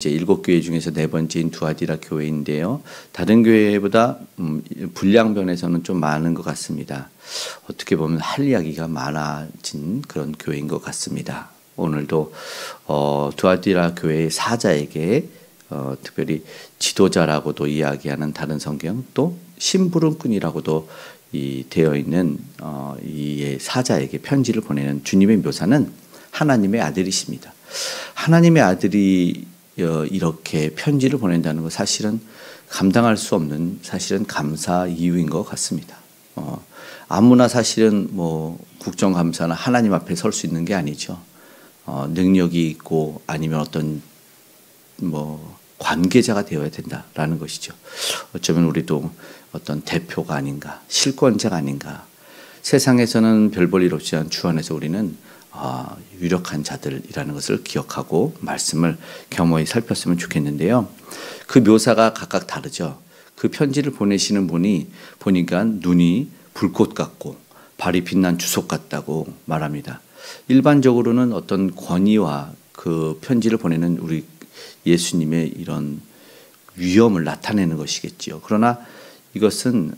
이제 7교회 중에서 4번째인 두아디라 교회인데요. 다른 교회보다 분량면에서는 좀 많은 것 같습니다. 어떻게 보면 할 이야기가 많아진 그런 교회인 것 같습니다. 오늘도 두아디라 교회의 사자에게 특별히 지도자라고도 이야기하는 다른 성경, 또 심부름꾼이라고도 되어 있는 이 사자에게 편지를 보내는 주님의 묘사는 하나님의 아들이십니다. 하나님의 아들이 이렇게 편지를 보낸다는 것, 사실은 감당할 수 없는, 사실은 감사 이유인 것 같습니다. 아무나 사실은 국정감사나 하나님 앞에 설 수 있는 게 아니죠. 능력이 있고 아니면 어떤 관계자가 되어야 된다라는 것이죠. 어쩌면 우리도 어떤 대표가 아닌가, 실권자가 아닌가. 세상에서는 별 볼 일 없지만 주 안에서 우리는 유력한 자들이라는 것을 기억하고 말씀을 겸허히 살폈으면 좋겠는데요. 그 묘사가 각각 다르죠. 그 편지를 보내시는 분이 보니까 눈이 불꽃 같고 발이 빛난 주석 같다고 말합니다. 일반적으로는 어떤 권위와 그 편지를 보내는 우리 예수님의 이런 위엄을 나타내는 것이겠지요. 그러나 이것은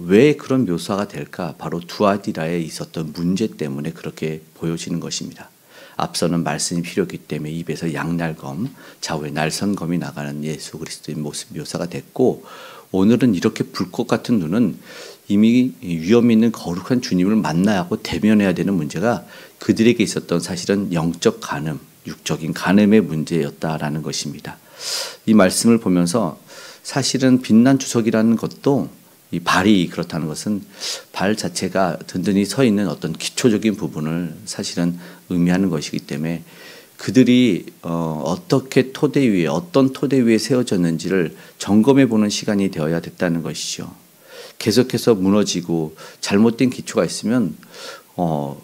왜 그런 묘사가 될까? 바로 두아디라에 있었던 문제 때문에 그렇게 보여지는 것입니다. 앞서는 말씀이 필요했기 때문에 입에서 양날검, 좌우에 날선검이 나가는 예수 그리스도의 모습 묘사가 됐고, 오늘은 이렇게 불꽃 같은 눈은 이미 위험 있는 거룩한 주님을 만나야 하고 대면해야 되는 문제가 그들에게 있었던 사실은 영적 간음, 육적인 간음의 문제였다라는 것입니다. 이 말씀을 보면서 사실은 빛난 주석이라는 것도, 이 발이 그렇다는 것은 발 자체가 든든히 서 있는 어떤 기초적인 부분을 사실은 의미하는 것이기 때문에 그들이 어떻게 토대 위에, 어떤 토대 위에 세워졌는지를 점검해 보는 시간이 되어야 됐다는 것이죠. 계속해서 무너지고 잘못된 기초가 있으면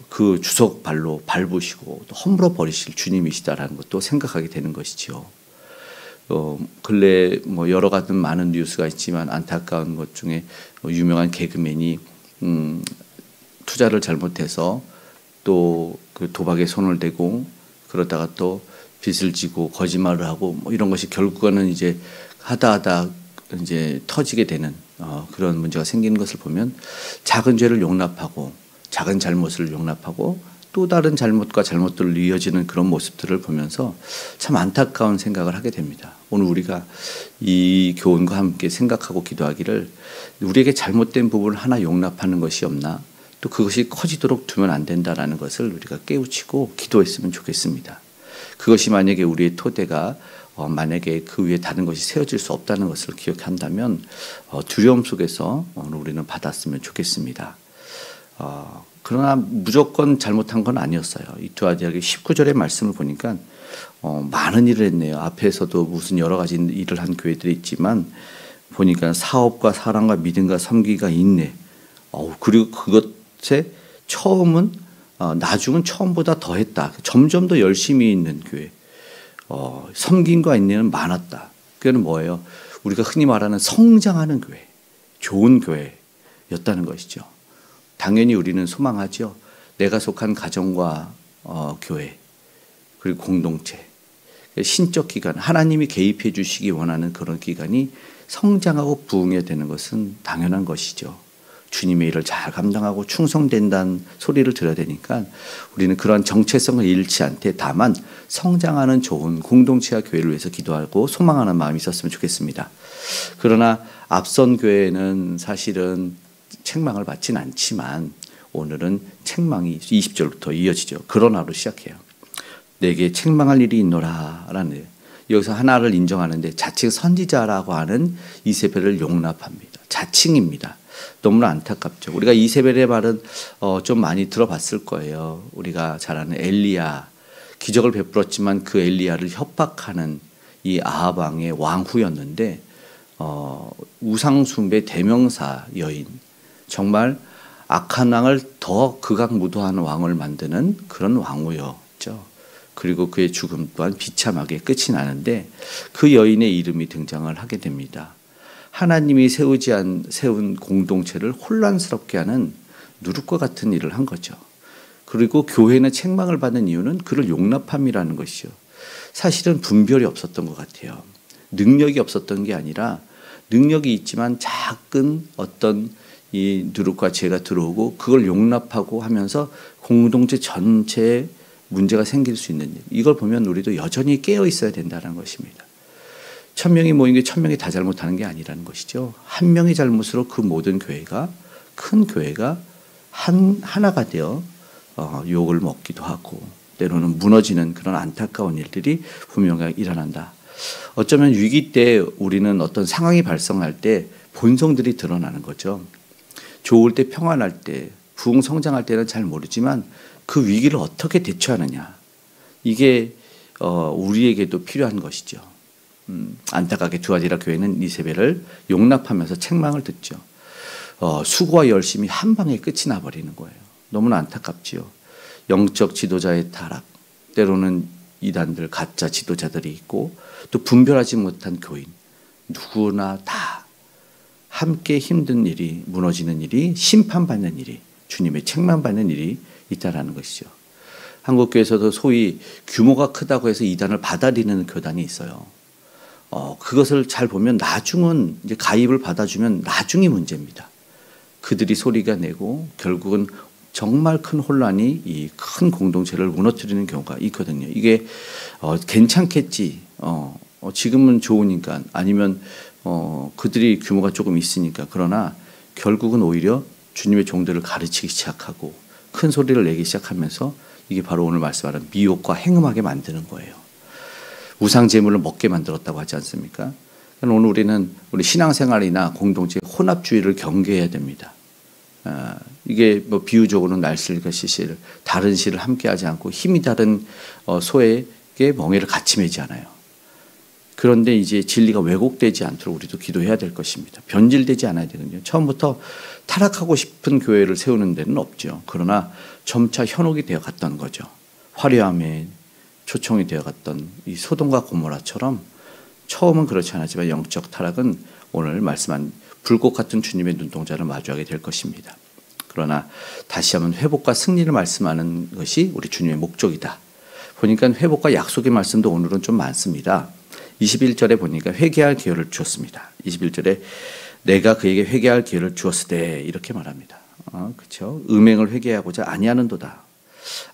그 주석 발로 밟으시고 또 허물어 버리실 주님이시다라는 것도 생각하게 되는 것이죠. 근래 여러 가지 많은 뉴스가 있지만 안타까운 것 중에 유명한 개그맨이 투자를 잘못해서 또 그 도박에 손을 대고 그러다가 또 빚을 지고 거짓말을 하고 이런 것이 결국은 이제 하다 이제 터지게 되는 그런 문제가 생기는 것을 보면, 작은 죄를 용납하고 작은 잘못을 용납하고 또 다른 잘못과 잘못들을 이어지는 그런 모습들을 보면서 참 안타까운 생각을 하게 됩니다. 오늘 우리가 이 교훈과 함께 생각하고 기도하기를, 우리에게 잘못된 부분을 하나 용납하는 것이 없나, 또 그것이 커지도록 두면 안 된다라는 것을 우리가 깨우치고 기도했으면 좋겠습니다. 그것이 만약에 우리의 토대가 만약에 그 위에 다른 것이 세워질 수 없다는 것을 기억한다면 두려움 속에서 오늘 우리는 받았으면 좋겠습니다. 그러나 무조건 잘못한 건 아니었어요. 이 두아디라의 19절의 말씀을 보니까 많은 일을 했네요. 앞에서도 무슨 여러 가지 일을 한 교회들이 있지만 보니까 사업과 사랑과 믿음과 섬기가 있네. 그리고 그것의 처음은 나중은 처음보다 더 했다. 점점 더 열심히 있는 교회. 섬김과 인내는 많았다. 그게는 뭐예요? 우리가 흔히 말하는 성장하는 교회, 좋은 교회였다는 것이죠. 당연히 우리는 소망하죠. 내가 속한 가정과 교회, 그리고 공동체, 신적 기관, 하나님이 개입해 주시기 원하는 그런 기관이 성장하고 부흥해야 되는 것은 당연한 것이죠. 주님의 일을 잘 감당하고 충성된다는 소리를 들어야 되니까 우리는 그러한 정체성을 잃지 않되 다만 성장하는 좋은 공동체와 교회를 위해서 기도하고 소망하는 마음이 있었으면 좋겠습니다. 그러나 앞선 교회는 사실은 책망을 받진 않지만 오늘은 책망이 20절부터 이어지죠. 그러나로 시작해요. 내게 책망할 일이 있노라 라는, 여기서 하나를 인정하는데 자칭 선지자라고 하는 이세벨을 용납합니다. 자칭입니다. 너무나 안타깝죠. 우리가 이세벨의 말은 좀 많이 들어봤을 거예요. 우리가 잘 아는 엘리야, 기적을 베풀었지만 그 엘리야를 협박하는 이 아합 왕의 왕후였는데 우상숭배 대명사 여인, 정말 악한 왕을 더 극악무도한 왕을 만드는 그런 왕후였죠. 그리고 그의 죽음 또한 비참하게 끝이 나는데 그 여인의 이름이 등장을 하게 됩니다. 하나님이 세운 공동체를 혼란스럽게 하는 누룩과 같은 일을 한 거죠. 그리고 교회는 책망을 받는 이유는 그를 용납함이라는 것이죠. 사실은 분별이 없었던 것 같아요. 능력이 없었던 게 아니라 능력이 있지만 작은 어떤 이 누룩과 죄가 들어오고 그걸 용납하고 하면서 공동체 전체에 문제가 생길 수 있는 일. 이걸 보면 우리도 여전히 깨어 있어야 된다는 것입니다. 1000명이 모인 게 1000명이 다 잘못하는 게 아니라는 것이죠. 한 명의 잘못으로 그 모든 교회가, 큰 교회가 하나가 되어 욕을 먹기도 하고 때로는 무너지는 그런 안타까운 일들이 분명하게 일어난다. 어쩌면 위기 때 우리는 어떤 상황이 발생할 때 본성들이 드러나는 거죠. 좋을 때, 평안할 때, 부흥성장할 때는 잘 모르지만 그 위기를 어떻게 대처하느냐. 이게 우리에게도 필요한 것이죠. 안타깝게 두아디라 교회는 니세벨을 용납하면서 책망을 듣죠. 수고와 열심이 한 방에 끝이 나버리는 거예요. 너무나 안타깝지요. 영적 지도자의 타락, 때로는 이단들, 가짜 지도자들이 있고 또 분별하지 못한 교인, 누구나 다 함께 힘든 일이, 무너지는 일이, 심판받는 일이, 주님의 책망받는 일이 있다라는 것이죠. 한국교회에서도 소위 규모가 크다고 해서 이단을 받아들이는 교단이 있어요. 그것을 잘 보면 나중은 이제 가입을 받아주면 나중이 문제입니다. 그들이 소리가 내고 결국은 정말 큰 혼란이 이 큰 공동체를 무너뜨리는 경우가 있거든요. 이게 괜찮겠지. 지금은 좋으니까 아니면 그들이 규모가 조금 있으니까 그러나 결국은 오히려 주님의 종들을 가르치기 시작하고 큰 소리를 내기 시작하면서 이게 바로 오늘 말씀하는 미혹과 행음하게 만드는 거예요. 우상 제물을 먹게 만들었다고 하지 않습니까? 오늘 우리는 우리 신앙생활이나 공동체 혼합주의를 경계해야 됩니다. 이게 뭐 비유적으로는 날실과 시실, 다른 실을 함께하지 않고 힘이 다른 소에게 멍에를 같이 매지 않아요. 그런데 이제 진리가 왜곡되지 않도록 우리도 기도해야 될 것입니다. 변질되지 않아야 되거든요. 처음부터 타락하고 싶은 교회를 세우는 데는 없죠. 그러나 점차 현혹이 되어 갔던 거죠. 화려함에 초청이 되어 갔던 이 소돔과 고모라처럼 처음은 그렇지 않았지만 영적 타락은 오늘 말씀한 불꽃 같은 주님의 눈동자를 마주하게 될 것입니다. 그러나 다시 한번 회복과 승리를 말씀하는 것이 우리 주님의 목적이다. 보니까 회복과 약속의 말씀도 오늘은 좀 많습니다. 21절에 보니까 회개할 기회를 주었습니다. 21절에 내가 그에게 회개할 기회를 주었으되 이렇게 말합니다. 그렇죠? 음행을 회개하고자 아니하는도다.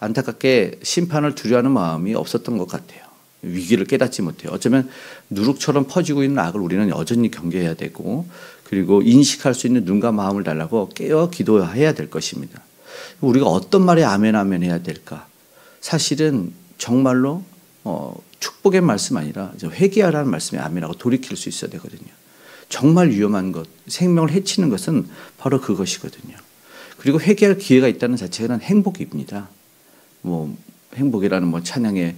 안타깝게 심판을 두려워하는 마음이 없었던 것 같아요. 위기를 깨닫지 못해요. 어쩌면 누룩처럼 퍼지고 있는 악을 우리는 여전히 경계해야 되고 그리고 인식할 수 있는 눈과 마음을 달라고 깨어 기도해야 될 것입니다. 우리가 어떤 말에 아멘 아멘 해야 될까? 사실은 정말로 축복의 말씀 아니라 회개하라는 말씀에 아멘하고 돌이킬 수 있어야 되거든요. 정말 위험한 것, 생명을 해치는 것은 바로 그것이거든요. 그리고 회개할 기회가 있다는 자체는 행복입니다. 행복이라는 찬양의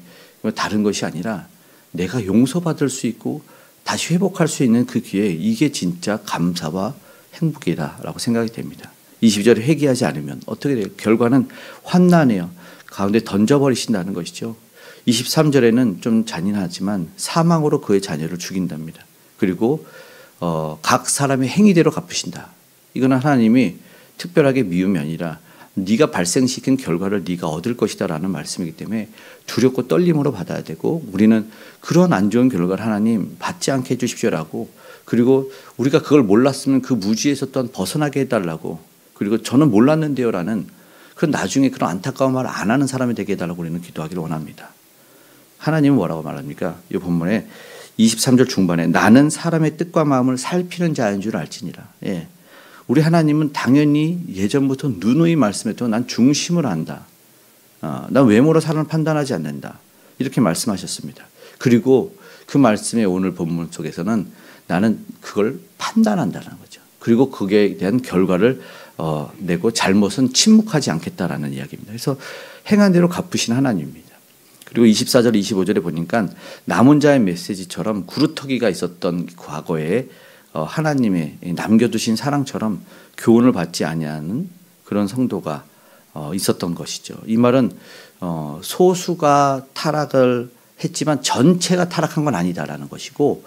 다른 것이 아니라 내가 용서받을 수 있고 다시 회복할 수 있는 그 기회, 이게 진짜 감사와 행복이다라고 생각이 됩니다. 22절에 회개하지 않으면 어떻게 돼요? 결과는 환난이에요. 가운데 던져버리신다는 것이죠. 23절에는 좀 잔인하지만 사망으로 그의 자녀를 죽인답니다. 그리고 각 사람의 행위대로 갚으신다. 이건 하나님이 특별하게 미움이 아니라 네가 발생시킨 결과를 네가 얻을 것이다라는 말씀이기 때문에 두렵고 떨림으로 받아야 되고 우리는 그런 안 좋은 결과를 하나님 받지 않게 해주십시오라고 그리고 우리가 그걸 몰랐으면 그 무지에서 또한 벗어나게 해달라고 그리고 저는 몰랐는데요라는 그런 나중에 그런 안타까운 말을 안 하는 사람이 되게 해달라고 우리는 기도하기를 원합니다. 하나님은 뭐라고 말합니까? 이 본문에 23절 중반에 나는 사람의 뜻과 마음을 살피는 자인 줄 알지니라. 예. 우리 하나님은 당연히 예전부터 누누이 말씀했던 난 중심을 안다. 난 외모로 사람을 판단하지 않는다. 이렇게 말씀하셨습니다. 그리고 그 말씀의 오늘 본문 속에서는 나는 그걸 판단한다는 거죠. 그리고 그에 대한 결과를 내고 잘못은 침묵하지 않겠다라는 이야기입니다. 그래서 행한 대로 갚으신 하나님입니다. 그리고 24절, 25절에 보니까 남은 자의 메시지처럼 구루터기가 있었던 과거에 하나님의 남겨두신 사랑처럼 교훈을 받지 아니하는 그런 성도가 있었던 것이죠. 이 말은 소수가 타락을 했지만 전체가 타락한 건 아니다라는 것이고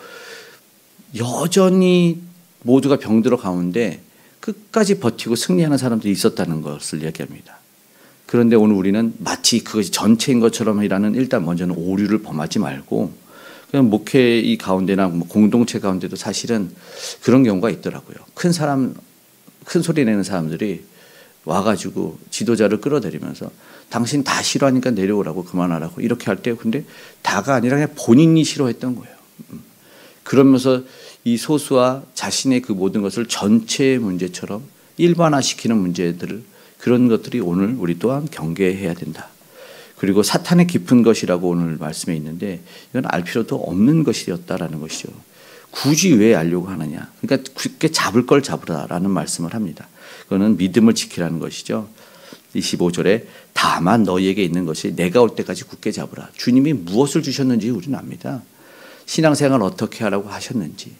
여전히 모두가 병들어 가운데 끝까지 버티고 승리하는 사람들이 있었다는 것을 이야기합니다. 그런데 오늘 우리는 마치 그것이 전체인 것처럼 이라는 일단 먼저는 오류를 범하지 말고 그냥 목회 이 가운데나 뭐 공동체 가운데도 사실은 그런 경우가 있더라고요. 큰 소리 내는 사람들이 와가지고 지도자를 끌어들이면서 당신 다 싫어하니까 내려오라고 그만하라고 이렇게 할 때 근데 다가 아니라 그냥 본인이 싫어했던 거예요. 그러면서 이 소수와 자신의 그 모든 것을 전체의 문제처럼 일반화시키는 문제들을 그런 것들이 오늘 우리 또한 경계해야 된다. 그리고 사탄의 깊은 것이라고 오늘 말씀에 있는데 이건 알 필요도 없는 것이었다라는 것이죠. 굳이 왜 알려고 하느냐. 그러니까 굳게 잡을 걸 잡으라라는 말씀을 합니다. 그거는 믿음을 지키라는 것이죠. 25절에 다만 너희에게 있는 것이 내가 올 때까지 굳게 잡으라. 주님이 무엇을 주셨는지 우리는 압니다. 신앙생활 어떻게 하라고 하셨는지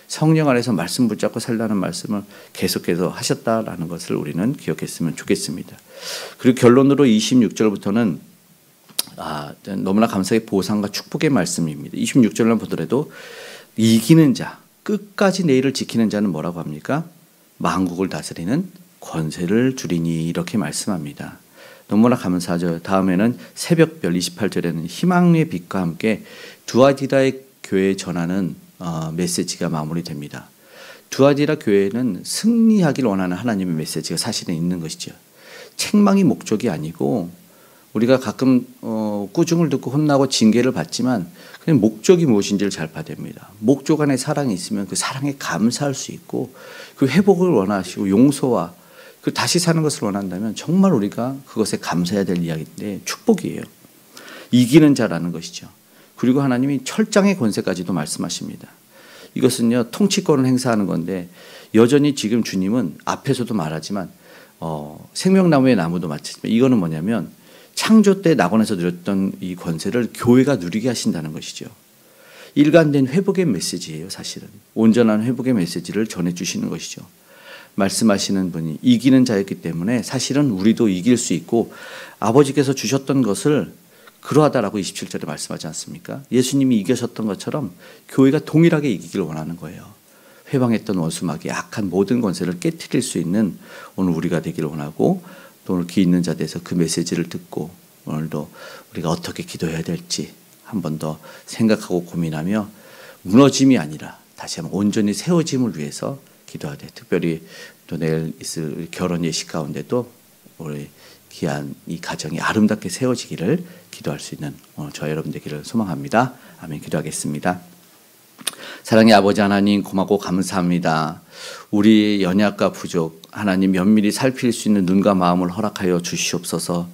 성령 안에서 말씀 붙잡고 살라는 말씀을 계속해서 하셨다라는 것을 우리는 기억했으면 좋겠습니다. 그리고 결론으로 26절부터는 너무나 감사의 보상과 축복의 말씀입니다. 26절을 보더라도 이기는 자, 끝까지 내 일을 지키는 자는 뭐라고 합니까? 만국을 다스리는 권세를 주리니 이렇게 말씀합니다. 너무나 감사하죠. 다음에는 새벽별 28절에는 희망의 빛과 함께 두아디라의 교회에 전하는 메시지가 마무리됩니다. 두아디라 교회는 승리하길 원하는 하나님의 메시지가 사실은 있는 것이죠. 책망이 목적이 아니고 우리가 가끔 꾸중을 듣고 혼나고 징계를 받지만 그냥 목적이 무엇인지를 잘 봐야 됩니다. 목적 안에 사랑이 있으면 그 사랑에 감사할 수 있고 그 회복을 원하시고 용서와 그 다시 사는 것을 원한다면 정말 우리가 그것에 감사해야 될 이야기인데 축복이에요. 이기는 자라는 것이죠. 그리고 하나님이 철장의 권세까지도 말씀하십니다. 이것은요 통치권을 행사하는 건데 여전히 지금 주님은 앞에서도 말하지만 생명나무의 나무도 마찬가지지만 이거는 뭐냐면 창조 때 낙원에서 누렸던 이 권세를 교회가 누리게 하신다는 것이죠. 일관된 회복의 메시지예요. 사실은 온전한 회복의 메시지를 전해주시는 것이죠. 말씀하시는 분이 이기는 자였기 때문에 사실은 우리도 이길 수 있고 아버지께서 주셨던 것을 그러하다라고 27절에 말씀하지 않습니까? 예수님이 이기셨던 것처럼 교회가 동일하게 이기길 원하는 거예요. 회방했던 원수마귀의 악한 모든 권세를 깨트릴 수 있는 오늘 우리가 되기를 원하고 또 오늘 귀 있는 자들에서 그 메시지를 듣고 오늘도 우리가 어떻게 기도해야 될지 한 번 더 생각하고 고민하며 무너짐이 아니라 다시 한번 온전히 세워짐을 위해서 기도하되 특별히 또 내일 있을 결혼 예식 가운데도 우리 귀한 이 가정이 아름답게 세워지기를 기도할 수 있는 저와 여러분 되기를 소망합니다. 아멘. 기도하겠습니다. 사랑의 아버지 하나님 고맙고 감사합니다. 우리의 연약과 부족 하나님 면밀히 살필 수 있는 눈과 마음을 허락하여 주시옵소서.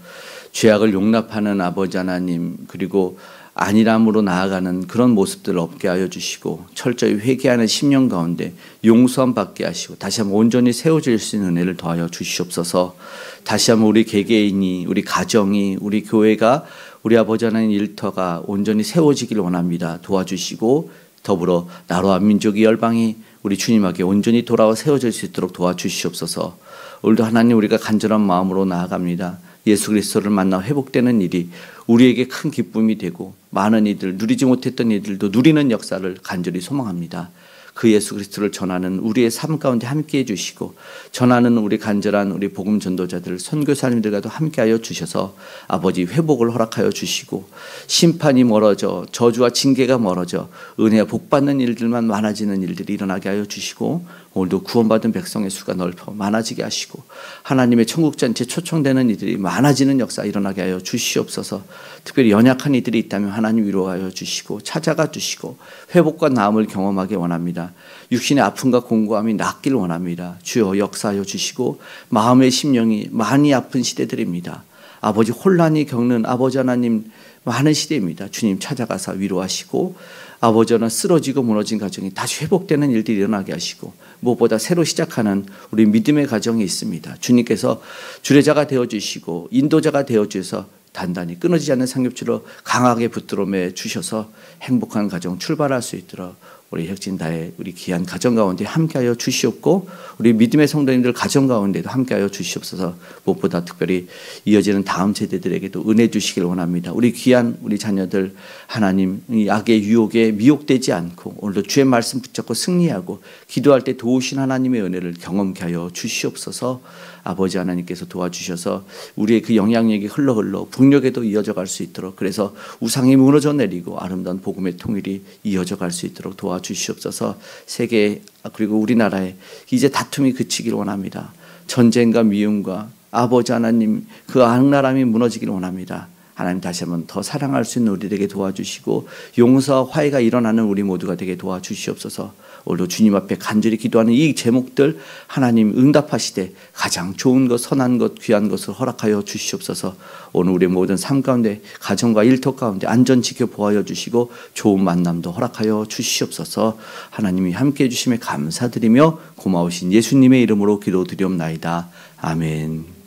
죄악을 용납하는 아버지 하나님 그리고 안일함으로 나아가는 그런 모습들을 없게 하여 주시고 철저히 회개하는 심령 가운데 용서함 받게 하시고 다시 한번 온전히 세워질 수 있는 은혜를 더하여 주시옵소서. 다시 한번 우리 개개인이 우리 가정이 우리 교회가 우리 아버지 하나님 일터가 온전히 세워지길 원합니다. 도와주시고 더불어 나라와 민족이 열방이 우리 주님에게 온전히 돌아와 세워질 수 있도록 도와주시옵소서. 오늘도 하나님 우리가 간절한 마음으로 나아갑니다. 예수 그리스도를 만나 회복되는 일이 우리에게 큰 기쁨이 되고 많은 이들 누리지 못했던 이들도 누리는 역사를 간절히 소망합니다. 그 예수 그리스도를 전하는 우리의 삶 가운데 함께해 주시고 전하는 우리 간절한 우리 복음 전도자들 선교사님들과도 함께하여 주셔서 아버지 회복을 허락하여 주시고 심판이 멀어져 저주와 징계가 멀어져 은혜와 복받는 일들만 많아지는 일들이 일어나게 하여 주시고 오늘도 구원받은 백성의 수가 넓어 많아지게 하시고 하나님의 천국잔치에 초청되는 이들이 많아지는 역사 일어나게 하여 주시옵소서. 특별히 연약한 이들이 있다면 하나님 위로하여 주시고 찾아가 주시고 회복과 나음을 경험하게 원합니다. 육신의 아픔과 공고함이 낫기를 원합니다. 주여 역사하여 주시고 마음의 심령이 많이 아픈 시대들입니다. 아버지 혼란이 겪는 아버지 하나님 많은 시대입니다. 주님 찾아가서 위로하시고 아버지 하나 쓰러지고 무너진 가정이 다시 회복되는 일들이 일어나게 하시고 무엇보다 새로 시작하는 우리 믿음의 가정이 있습니다. 주님께서 주례자가 되어주시고 인도자가 되어주셔서 단단히 끊어지지 않는 상급줄로 강하게 붙들어 매 주셔서 행복한 가정 출발할 수 있도록 우리 혁진다의 우리 귀한 가정 가운데 함께하여 주시옵고 우리 믿음의 성도님들 가정 가운데도 함께하여 주시옵소서. 무엇보다 특별히 이어지는 다음 세대들에게도 은혜 주시길 원합니다. 우리 귀한 우리 자녀들 하나님 이 악의 유혹에 미혹되지 않고 오늘도 주의 말씀 붙잡고 승리하고 기도할 때 도우신 하나님의 은혜를 경험케 하여 주시옵소서. 아버지 하나님께서 도와주셔서 우리의 그 영향력이 흘러 북녘에도 이어져 갈 수 있도록, 그래서 우상이 무너져 내리고 아름다운 복음의 통일이 이어져 갈 수 있도록 도와주시옵소서. 세계 그리고 우리나라에 이제 다툼이 그치기를 원합니다. 전쟁과 미움과 아버지 하나님 그 악랄함이 무너지기를 원합니다. 하나님 다시 한번 더 사랑할 수 있는 우리 되게 도와주시고 용서와 화해가 일어나는 우리 모두가 되게 도와주시옵소서. 오늘도 주님 앞에 간절히 기도하는 이 제목들 하나님 응답하시되 가장 좋은 것, 선한 것, 귀한 것을 허락하여 주시옵소서. 오늘 우리 모든 삶 가운데 가정과 일터 가운데 안전 지켜 보호하여 주시고 좋은 만남도 허락하여 주시옵소서. 하나님이 함께해 주심에 감사드리며 고마우신 예수님의 이름으로 기도드리옵나이다. 아멘.